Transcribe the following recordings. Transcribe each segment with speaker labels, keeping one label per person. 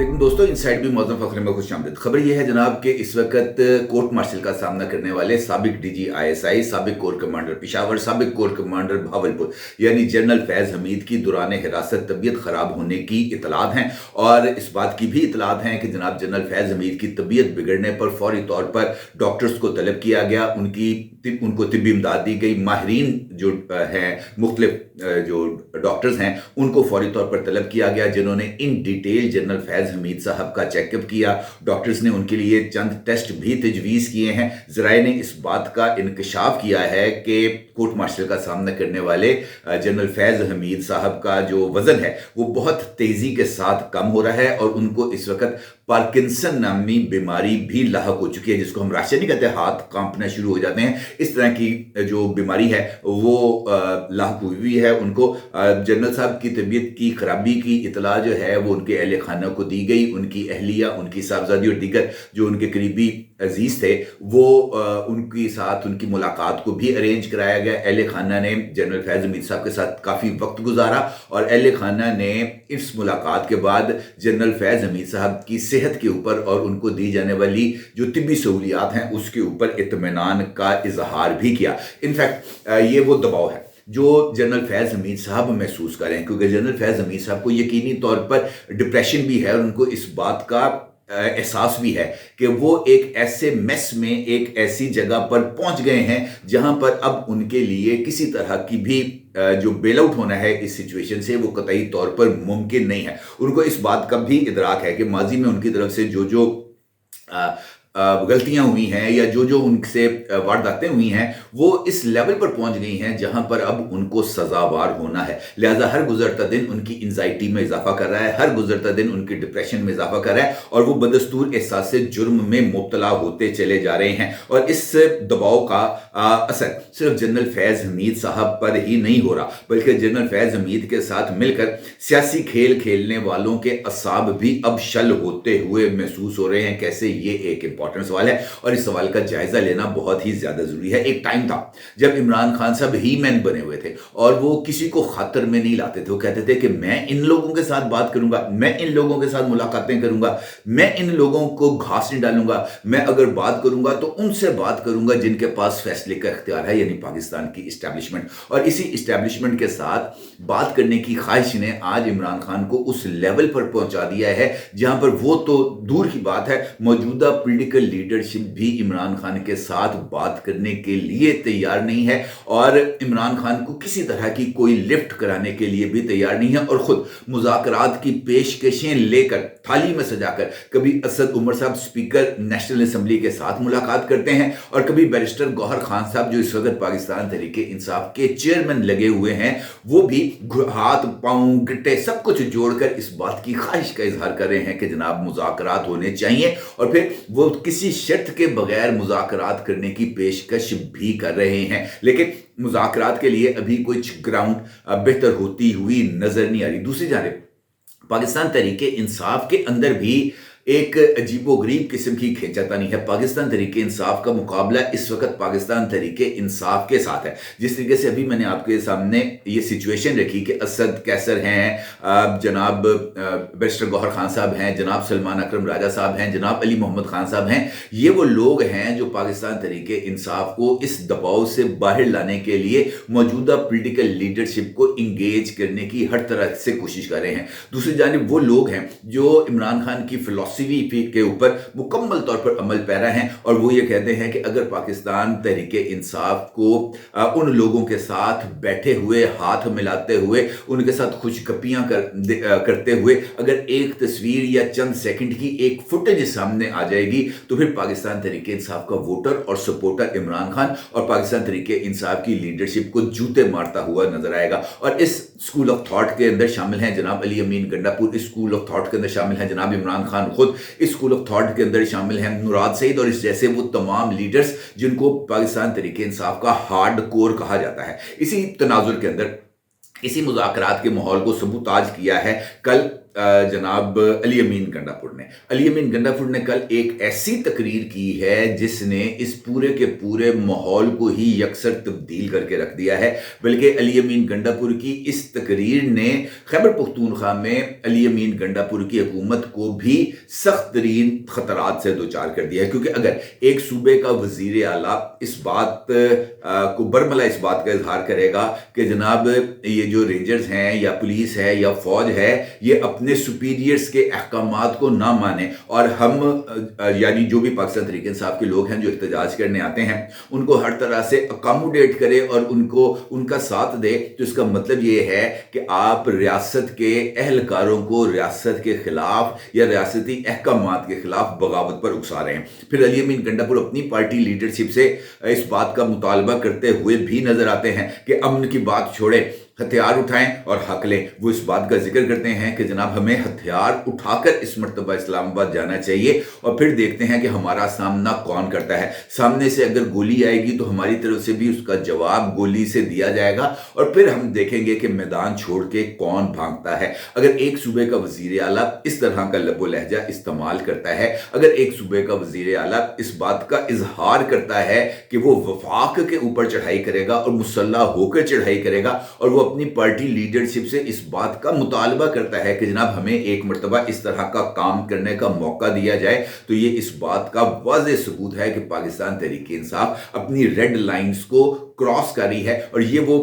Speaker 1: वालेकुम दोस्तों, इनसाइड भी मौज़ूम फ़खरे में खुशामदीद। खबर ये है जनाब कि इस वक्त कोर्ट मार्शल का सामना करने वाले साबिक डीजी आईएसआई, साबिक कोर कमांडर पेशावर, साबिक कोर कमांडर भावलपुर यानी जनरल फैज़ हमीद की दौरान हिरासत तबीयत ख़राब होने की इतलात हैं। और इस बात की भी इतलात हैं कि जनाब जनरल फैज़ हमीद की तबीयत बिगड़ने पर फौरी तौर पर डॉक्टर्स को तलब किया गया, उनको तिब्बी इमदाद दी गई। माहिरीन जो हैं, मुख्तलिफ जो डॉक्टर्स हैं, उनको फौरी तौर पर तलब किया गया, जिन्होंने इन डिटेल जनरल फैज़ हमीद साहब का चेकअप किया। डॉक्टर्स ने उनके लिए चंद टेस्ट भी तजवीज़ किए हैं। ज़राए ने इस बात का इंकशाफ किया है कि कोर्ट मार्शल का सामना करने वाले जनरल फैज़ हमीद साहब का जो वज़न है वो बहुत तेज़ी के साथ कम हो रहा है और उनको इस वक्त पार्किंसन नामी बीमारी भी लाहक हो चुकी है, जिसको हम राशि नहीं कहते, हाथ कांपना शुरू हो जाते हैं। इस तरह की जो बीमारी है वो लाहक हुई है उनको। जनरल साहब की तबीयत की खराबी की इतला जो है वो उनके अहल खाना को दी गई। उनकी अहलिया, उनकी साहबजादी और दीगर जो उनके करीबी अजीज थे वो उनके साथ उनकी मुलाकात को भी अरेंज कराया गया। अहल खाना ने जनरल फैज़ हमीद साहब के साथ काफ़ी वक्त गुजारा और अहल खाना ने इस मुलाकात के बाद जनरल फैज़ हमीद साहब की सेहत के ऊपर और उनको दी जाने वाली जो तिब्बी सहूलियात हैं उसके ऊपर इत्मीनान का इजहार भी किया। इनफैक्ट ये वो दबाव है जो जनरल फैज़ हमीद साहब महसूस कर रहे हैं, क्योंकि जनरल फैज़ हमीद साहब को यकीनी तौर पर डिप्रेशन भी है और उनको इस बात का एहसास भी है कि वो एक ऐसे मेस में, एक ऐसी जगह पर पहुंच गए हैं जहां पर अब उनके लिए किसी तरह की भी जो बेल आउट होना है इस सिचुएशन से वो कतई तौर पर मुमकिन नहीं है। उनको इस बात का भी इदराक है कि माजी में उनकी तरफ से जो जो गलतियां हुई हैं या जो जो उनसे वारदातें हुई हैं वो इस लेवल पर पहुंच गई हैं जहां पर अब उनको सजावार होना है। लिहाजा हर गुजरता दिन उनकी एंजाइटी में इजाफा कर रहा है, हर गुजरता दिन उनकी डिप्रेशन में इजाफा कर रहा है और वो बदस्तूर एहसास जुर्म में मुब्तला होते चले जा रहे हैं। और इस दबाव का असर सिर्फ जनरल फैज़ हमीद साहब पर ही नहीं हो रहा, बल्कि जनरल फैज़ हमीद के साथ मिलकर सियासी खेल खेलने वालों के असाब भी अब शल होते हुए महसूस हो रहे हैं। कैसे? ये एक इंपॉर्टेंट सवाल है और इस सवाल का जायजा लेना बहुत ही ज्यादा जरूरी है। एक टाइम था जब इमरान खान साहब ही मैन बने हुए थे और वो किसी को खातर में नहीं लाते थे। वो कहते थे कि मैं इन लोगों के साथ बात करूंगा, मैं इन लोगों के साथ मुलाकातें करूंगा, मैं इन लोगों को घास नहीं डालूंगा, मैं अगर बात करूंगा तो उनसे बात करूंगा जिनके पास फैसले का इख्तियार है, यानी पाकिस्तान की इस्टेब्लिशमेंट। और इसी इस्टेब्लिशमेंट के साथ बात करने की ख्वाहिश ने आज इमरान खान को उस लेवल पर पहुंचा दिया है जहां पर वो तो दूर की बात है, मौजूदा पॉलिटिकल लीडरशिप भी इमरान खान के साथ बात करने के लिए तैयार नहीं है और इमरान खान को किसी तरह की कोई लिफ्ट कराने के लिए भी तैयार नहीं है। और खुद मुज़ाकरात की पेशकशें लेकर थाली में सजाकर कभी असद उमर साहब स्पीकर नेशनल असेंबली के साथ मुलाकात करते हैं और कभी बैरिस्टर गौहर खान साहब जो इस वक्त पाकिस्तान तहरीके इंसाफ के चेयरमैन लगे हुए हैं वो भी हाथ पांव गिट्टे सब कुछ जोड़कर इस बात की ख्वाहिश का इजहार कर रहे हैं कि जनाब मुज़ाकरात होने चाहिए और फिर वो किसी शर्त के बगैर मुज़ाकरात करने की पेशकश भी कर रहे हैं। लेकिन मुज़ाकरात के लिए अभी कुछ ग्राउंड बेहतर होती हुई नजर नहीं आ रही। दूसरी जानिब पाकिस्तान तहरीके इंसाफ के अंदर भी एक अजीबोगरीब किस्म की खींचातानी है। पाकिस्तान तहरीके इंसाफ का मुकाबला इस वक्त पाकिस्तान तहरीके इंसाफ के साथ है। जिस तरीके से अभी मैंने आपके सामने ये सिचुएशन रखी कि असद कैसर हैं, जनाब बैरिस्टर गौहर खान साहब हैं, जनाब सलमान अकरम राजा साहब हैं, जनाब अली मोहम्मद खान साहब हैं, ये वो लोग हैं जो पाकिस्तान तहरीके इंसाफ को इस दबाव से बाहर लाने के लिए मौजूदा पॉलिटिकल लीडरशिप को इंगेज करने की हर तरह से कोशिश कर रहे हैं। दूसरी जानिब वो लोग हैं जो इमरान खान की फिलॉसफी के ऊपर मुकम्मल तौर पर अमल पैरा हैं और वो ये कहते हैं कि अगर पाकिस्तान तहरीके इंसाफ को उन लोगों के साथ बैठे हुए, हाथ मिलाते हुए, उनके साथ खुशगपियां करते हुए अगर एक तस्वीर या चंद सेकंड की एक फुटेज सामने आ जाएगी तो फिर पाकिस्तान तहरीके इंसाफ का वोटर और सपोर्टर इमरान खान और पाकिस्तान तहरीके इंसाफ की लीडरशिप को जूते मारता हुआ नजर आएगा। और इस स्कूल ऑफ थॉट के अंदर शामिल हैं जनाब अली अमीन गंडापुर, इस स्कूल ऑफ थॉट के अंदर शामिल हैं जनाब इमरान खान खुद, इस स्कूल ऑफ थॉट के अंदर शामिल हैं मुराद सईद और इस जैसे वो तमाम लीडर्स जिनको पाकिस्तान तहरीके इंसाफ का हार्ड कोर कहा जाता है। इसी तनाजुर के अंदर, इसी मुज़ाकरात के माहौल को सबूताज किया है कल जनाब अली अमीन गंडापुर ने। अली अमीन गंडापुर ने कल एक ऐसी तकरीर की है जिसने इस पूरे के पूरे माहौल को ही यकसर तब्दील करके रख दिया है। बल्कि अली अमीन गंडापुर की इस तकरीर ने खैबर पख्तूनख्वा में अली अमीन गंडापुर की हुकूमत को भी सख्त तरीन खतरात से दो चार कर दिया है। क्योंकि अगर एक सूबे का वजीर आला इस बात को बरमला इस बात का इजहार करेगा कि जनाब ये जो रेंजर्स हैं या पुलिस है या फौज है ये अपने सुपीरियर्स के अहकामात को ना माने और हम यानी जो भी पाकिस्तान तहरीक इंसाफ के लोग हैं जो एहतजाज करने आते हैं उनको हर तरह से अकोमोडेट करे और उनको उनका साथ दे, तो इसका मतलब ये है कि आप रियासत के अहलकारों को रियासत के खिलाफ या रियासती अहकामात के खिलाफ बगावत पर उकसा रहे हैं। फिर अली अमीन गंडापुर अपनी पार्टी लीडरशिप से इस बात का मुतालबा करते हुए भी नजर आते हैं कि अमन की बात छोड़े, हथियार उठाएं और हक लें। वो इस बात का जिक्र करते हैं कि जनाब हमें हथियार उठाकर इस मर्तबा इस्लामाबाद जाना चाहिए और फिर देखते हैं कि हमारा सामना कौन करता है। सामने से अगर गोली आएगी तो हमारी तरफ से भी उसका जवाब गोली से दिया जाएगा और फिर हम देखेंगे कि मैदान छोड़ के कौन भागता है। अगर एक सूबे का वजीर आला इस तरह का लबो लहजा इस्तेमाल करता है, अगर एक सूबे का वजीर आला इस बात का इजहार करता है कि वो वफाक के ऊपर चढ़ाई करेगा और मुसल्लह होकर चढ़ाई करेगा और वो अपनी पार्टी लीडरशिप से इस बात का मुतालबा करता है कि जनाब हमें एक मर्तबा इस तरह का काम करने का मौका दिया जाए, तो ये इस बात का वाज़ेह सबूत है कि पाकिस्तान तहरीक इंसाफ अपनी रेड लाइंस को क्रॉस कर रही है। और ये वो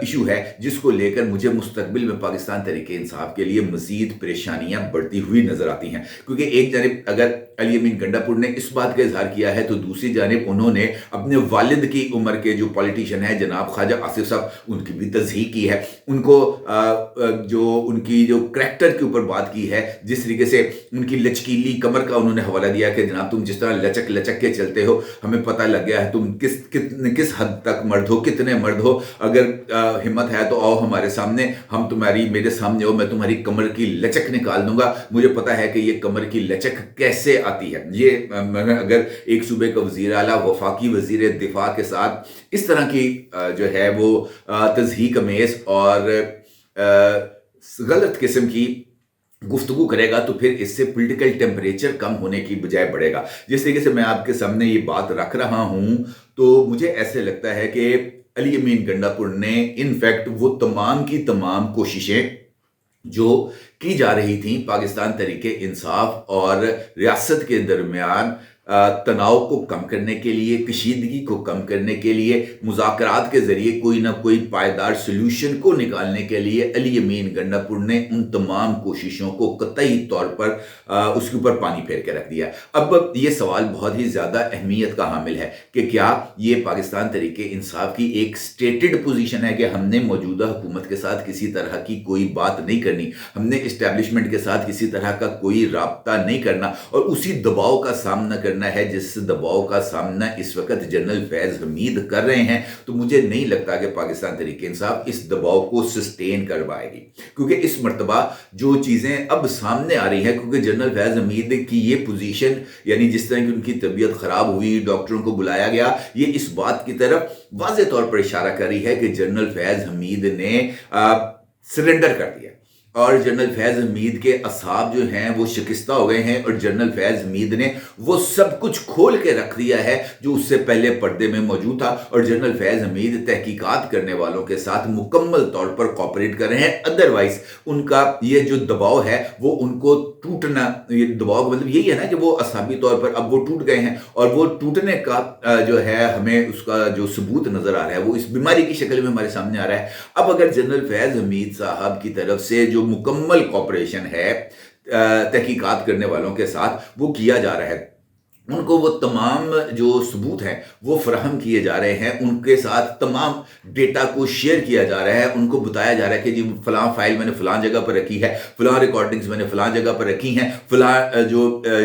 Speaker 1: इशू है जिसको लेकर मुझे मुस्तकबिल में पाकिस्तान तहरीक इंसाफ के लिए मजीद परेशानियां बढ़ती हुई नजर आती हैं। क्योंकि एक जानिब अगर अली अमीन गंडापुर ने इस बात का इजहार किया है तो दूसरी जानिब उन्होंने अपने वालिद की उम्र के जो पॉलिटिशियन है जनाब ख्वाजा आसिफ साहब उनकी भी तज़हीक की है। उनको जो उनकी जो करैक्टर के ऊपर बात की है, जिस तरीके से उनकी लचकीली कमर का उन्होंने हवाला दिया कि जनाब तुम जिस तरह लचक लचक के चलते हो हमें पता लग गया है तुम किस हद तक मर्द हो, कितने मर्द हो। अगर हिम्मत है तो आओ हमारे सामने, हम तुम्हारी मेरे सामने हो, मैं तुम्हारी कमर की लचक निकाल दूंगा। मुझे पता है कि ये कमर की लचक कैसे आती है। ये अगर एक सूबे का वजीर आला वफाकी वजीर दिफा के साथ इस तरह की जो है वो तज़हीक अमेज़ और गलत किस्म की गुफ्तगू करेगा तो फिर इससे पॉलिटिकल टेम्परेचर कम होने की बजाय बढ़ेगा। जिस तरीके से मैं आपके सामने ये बात रख रहा हूं तो मुझे ऐसे लगता है कि अली अमीन गंडापुर ने इनफैक्ट वो तमाम की तमाम कोशिशें जो की जा रही थी पाकिस्तान तहरीक इंसाफ और रियासत के दरमियान तनाव को कम करने के लिए, कशीदगी को कम करने के लिए, मुज़ाकरात के ज़रिए कोई ना कोई पायदार सल्यूशन को निकालने के लिए अली अमीन गंडापुर ने उन तमाम कोशिशों को कतई तौर पर उसके ऊपर पानी फेर के रख दिया। अब ये सवाल बहुत ही ज़्यादा अहमियत का हामिल है कि क्या ये पाकिस्तान तहरीक इंसाफ की एक स्टेटेड पोजीशन है कि हमने मौजूदा हुकूमत के साथ किसी तरह की कोई बात नहीं करनी, हमने इस्टेब्लिशमेंट के साथ किसी तरह का कोई राब्ता नहीं करना और उसी दबाव का सामना करना है जिस दबाव का सामना इस वक्त जनरल फैज हमीद कर रहे हैं। तो मुझे नहीं लगता कि पाकिस्तान तहरीक इंसाफ इस दबाव को सस्टेन कर पाएगी, क्योंकि इस मर्तबा जो चीजें अब सामने आ रही हैं, क्योंकि जनरल फैज हमीद की ये पोजीशन यानी जिस तरह की उनकी तबीयत खराब हुई, डॉक्टरों को बुलाया गया, ये इस बात की तरफ वाज़ेह तौर पर इशारा कर रही है कि जनरल फैज हमीद ने सरेंडर कर दिया और जनरल फैज हमीद के असहाब जो हैं वो शिकस्ता हो गए हैं और जनरल फैज हमीद ने वो सब कुछ खोल के रख दिया है जो उससे पहले पर्दे में मौजूद था। और जनरल फैज हमीद तहकीकात करने वालों के साथ मुकम्मल तौर पर कोऑपरेट कर रहे हैं। अदरवाइज उनका ये जो दबाव है वो उनको टूटना, ये दबाव का मतलब यही है ना कि वो असहाबी तौर पर अब वो टूट गए हैं और वो टूटने का जो है हमें उसका जो सबूत नजर आ रहा है वो इस बीमारी की शक्ल में हमारे सामने आ रहा है। अब अगर जनरल फैज हमीद साहब की तरफ से जो मुकम्मल कॉपरेशन है तहकीकात करने वालों के साथ वो किया जा रहा है, उनको वो तमाम जो सबूत हैं वो फराहम किए जा रहे हैं, उनके साथ तमाम डेटा को शेयर किया जा रहा है, उनको बताया जा रहा है कि जी फलां फाइल मैंने फलां जगह पर रखी है, फलां रिकॉर्डिंग्स मैंने फलां जगह पर रखी हैं, फलां जो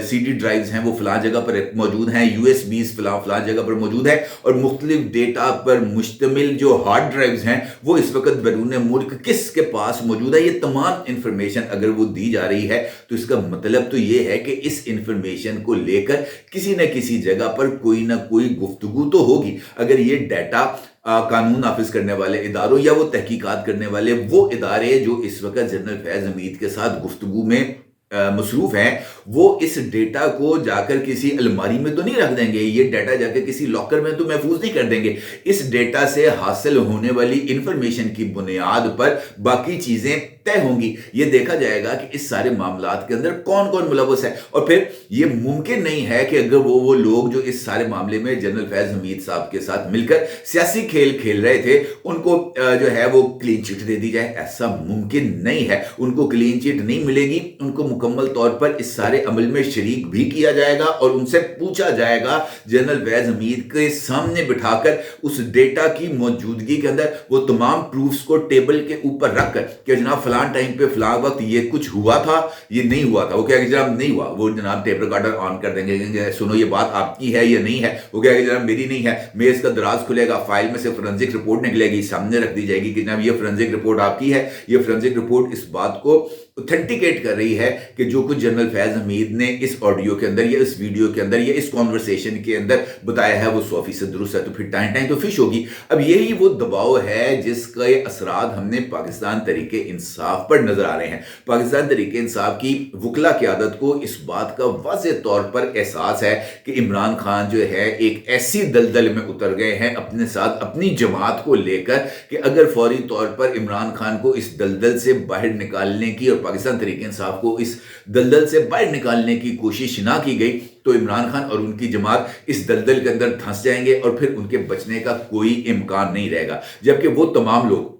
Speaker 1: सीडी ड्राइव्स हैं वो फलां जगह पर मौजूद हैं, यूएसबीज फलां जगह पर मौजूद है और मुख्तलिफ डेटा पर मुश्तमिल जो हार्ड ड्राइव्स हैं वो इस वक्त बैरून मुल्क किसके पास मौजूद है। ये तमाम इंफॉर्मेशन अगर वो दी जा रही है तो इसका मतलब तो ये है कि इस इंफॉर्मेशन को लेकर किसी न किसी जगह पर कोई ना कोई गुफ्तगू तो होगी। अगर ये डाटा कानून नाफिज करने वाले इदारों या वो तहकीकात करने वाले वो इदारे जो इस वक्त जनरल फैज़ हमीद के साथ गुफ्तगू में मसरूफ हैं, वो इस डेटा को जाकर किसी अलमारी में तो नहीं रख देंगे, ये डेटा जाकर किसी लॉकर में तो महफूज नहीं कर देंगे। इस डेटा से हासिल होने वाली इंफॉर्मेशन की बुनियाद पर बाकी चीजें तय होंगी। ये देखा जाएगा कि इस सारे मामलात के अंदर कौन कौन मुलव्वस है, और फिर ये मुमकिन नहीं है कि अगर वो लोग जो इस सारे मामले में जनरल फैज़ हमीद साहब के साथ मिलकर सियासी खेल खेल रहे थे, उनको जो है वो क्लीन चिट दे दी जाए। ऐसा मुमकिन नहीं है, उनको क्लीन चिट नहीं मिलेगी। उनको मुकम्मल तौर पर इस सारे अमल में शरीक भी किया जाएगा और उनसे पूछा जाएगा जनरल फैज़ हमीद के सामने बिठाकर उस डेटा की मौजूदगी के अंदर वो तमाम प्रूफ्स को टेबल के ऊपर रखकर कि जनाब फलां टाइम पे फलां वक्त ये कुछ हुआ था, ये नहीं हुआ था। वो क्या कि जनाब नहीं हुआ, वो जनाब टेप रिकॉर्डर ऑन कर देंगे, सुनो ये बात आपकी है या नहीं है। वो क्या कि जनाब मेरी नहीं है, मेज का दराज खुलेगा, फाइल में से फोरेंसिक रिपोर्ट निकलेगी, सामने रख दी जाएगी कि जनाब ये फोरेंसिक रिपोर्ट आपकी है। ये फोरेंसिक रिपोर्ट इस बात को ऑथेंटिकेट कर रही है कि जो कुछ जनरल फैज़ हमीद ने इस ऑडियो के अंदर या इस वीडियो के अंदर या इस कॉन्वर्सेशन के अंदर बताया है वो 100% दुरुस्त है। तो फिर टाइम टाइम तो फिश होगी। अब यही वो दबाव है जिसके असरात हमने पाकिस्तान तहरीके इंसाफ पर नजर आ रहे हैं। पाकिस्तान तहरीके इंसाफ की वकला क़यादत को इस बात का वाज़ेह तौर पर एहसास है कि इमरान खान जो है एक ऐसी दलदल में उतर गए हैं अपने साथ अपनी जमात को लेकर कि अगर फौरी तौर पर इमरान खान को इस दलदल से बाहर निकालने की और पाकिस्तान तहरीके इंसाफ को इस दलदल से बाहर निकालने की कोशिश ना की गई तो इमरान खान और उनकी जमात इस दलदल के अंदर धंस जाएंगे और फिर उनके बचने का कोई इम्कान नहीं रहेगा। जबकि वो तमाम लोग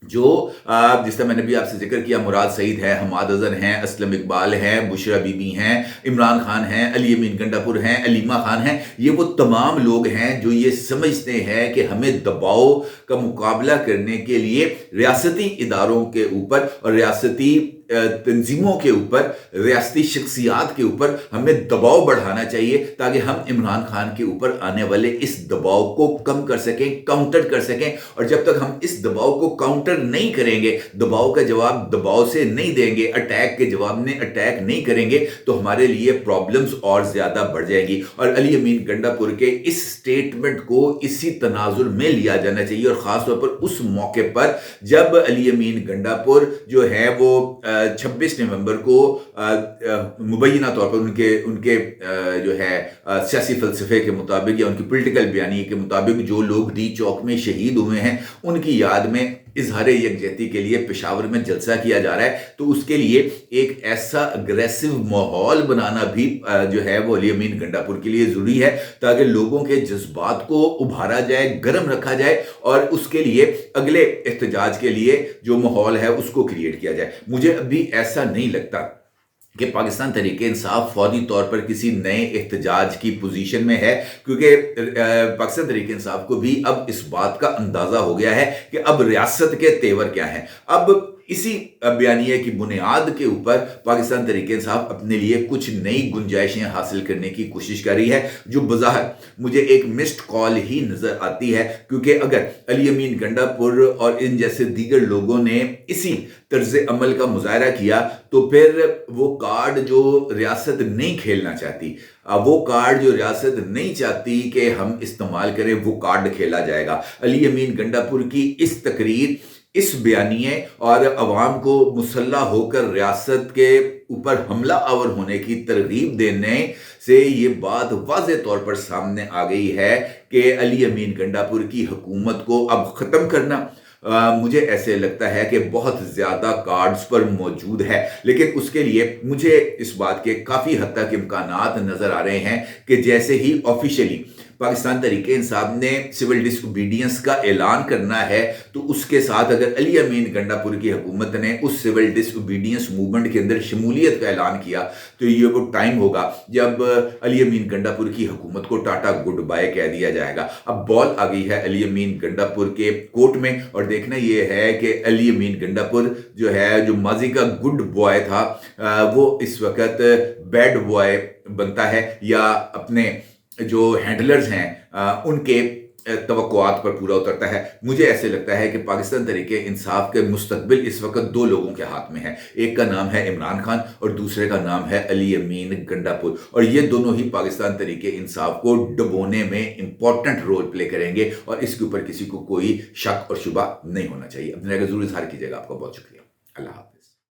Speaker 1: जो जिस तरह मैंने भी आपसे जिक्र किया, मुराद सईद है, हमाद अजहर हैं, असलम इकबाल हैं, बुशरा बीबी हैं, इमरान खान हैं, अली अमीन गंडापुर हैं, अलीमा खान हैं, ये वो तमाम लोग हैं जो ये समझते हैं कि हमें दबाव का मुकाबला करने के लिए रियासती इदारों के ऊपर और रियासती तंजीमों के ऊपर, रियासती शख्सियात के ऊपर हमें दबाव बढ़ाना चाहिए ताकि हम इमरान खान के ऊपर आने वाले इस दबाव को कम कर सकें, काउंटर कर सकें। और जब तक हम इस दबाव को काउंटर नहीं करेंगे, दबाव का जवाब दबाव से नहीं देंगे, अटैक के जवाब में अटैक नहीं करेंगे, तो हमारे लिए प्रॉब्लम्स और ज्यादा बढ़ जाएगी। और अली अमीन गंडापुर के इस स्टेटमेंट को इसी तनाजुर में लिया जाना चाहिए और ख़ासतौर पर उस मौके पर जब अली अमीन गंडापुर जो है वो 26 नवंबर को मुबैना तौर पर उनके जो है सियासी फलसफे के मुताबिक या उनकी पॉलिटिकल बयानी के मुताबिक जो लोग डी चौक में शहीद हुए हैं उनकी याद में इजहार यकजहती के लिए पेशावर में जलसा किया जा रहा है। तो उसके लिए एक ऐसा अग्रेसिव माहौल बनाना भी जो है वो अली अमीन गंडापुर के लिए ज़रूरी है ताकि लोगों के जज्बात को उभारा जाए, गर्म रखा जाए और उसके लिए अगले एहतजाज के लिए जो माहौल है उसको क्रिएट किया जाए। मुझे अभी ऐसा नहीं लगता कि पाकिस्तान तहरीके इंसाफ फौरी तौर पर किसी नए एहतजाज की पोजीशन में है, क्योंकि पाकिस्तान तहरीके इंसाफ को भी अब इस बात का अंदाज़ा हो गया है कि अब रियासत के तेवर क्या हैं। अब इसी बयानिया की बुनियाद के ऊपर पाकिस्तान तहरीके इंसाफ अपने लिए कुछ नई गुंजाइशें हासिल करने की कोशिश कर रही है, जो बज़ाहिर मुझे एक मिस्ड कॉल ही नज़र आती है। क्योंकि अगर अली अमीन गंडापुर और इन जैसे दीगर लोगों ने इसी तर्ज अमल का मुजाहरा किया तो फिर वो कार्ड जो रियासत नहीं खेलना चाहती, वो कार्ड जो रियासत नहीं चाहती कि हम इस्तेमाल करें, वो कार्ड खेला जाएगा। अली अमीन गंडापुर की इस तकरीर, इस बयानिए और अवाम को मुसल्ला होकर रियासत के ऊपर हमला आवर होने की तरगीब देने से ये बात वाज़ेह तौर पर सामने आ गई है कि अली अमीन गंडापुर की हुकूमत को अब ख़त्म करना मुझे ऐसे लगता है कि बहुत ज़्यादा कार्ड्स पर मौजूद है। लेकिन उसके लिए मुझे इस बात के काफ़ी हद तक इम्कानात नज़र आ रहे हैं कि जैसे ही ऑफिशियली पाकिस्तान तहरीके इंसाफ ने सिविल डिसओबीडियंस का ऐलान करना है तो उसके साथ अगर अली अमीन गंडापुर की हुकूमत ने उस सिविल डिसओबीडियंस मूवमेंट के अंदर शमूलियत का ऐलान किया तो ये वो टाइम होगा जब अली अमीन गंडापुर की हुकूमत को टाटा गुड बाय कह दिया जाएगा। अब बॉल आ गई है अली अमीन गंडापुर के कोर्ट में और देखना ये है कि अली अमीन गंडापुर जो है, जो माजी का गुड बॉय था, वो इस वक्त बैड बॉय बनता है या अपने जो हैंडलर्स हैं उनके तवक्कुआत पर पूरा उतरता है। मुझे ऐसे लगता है कि पाकिस्तान तहरीक इंसाफ के मुस्तकबिल इस वक़्त 2 लोगों के हाथ में है। एक का नाम है इमरान खान और दूसरे का नाम है अली अमीन गंडापुर, और ये दोनों ही पाकिस्तान तहरीक इंसाफ को डुबोने में इम्पोर्टेंट रोल प्ले करेंगे और इसके ऊपर किसी को कोई शक और शुबा नहीं होना चाहिए। अपनी राय का ज़रूर इज़हार कीजिएगा। आपका बहुत शुक्रिया। अल्लाह हाफ़िज़।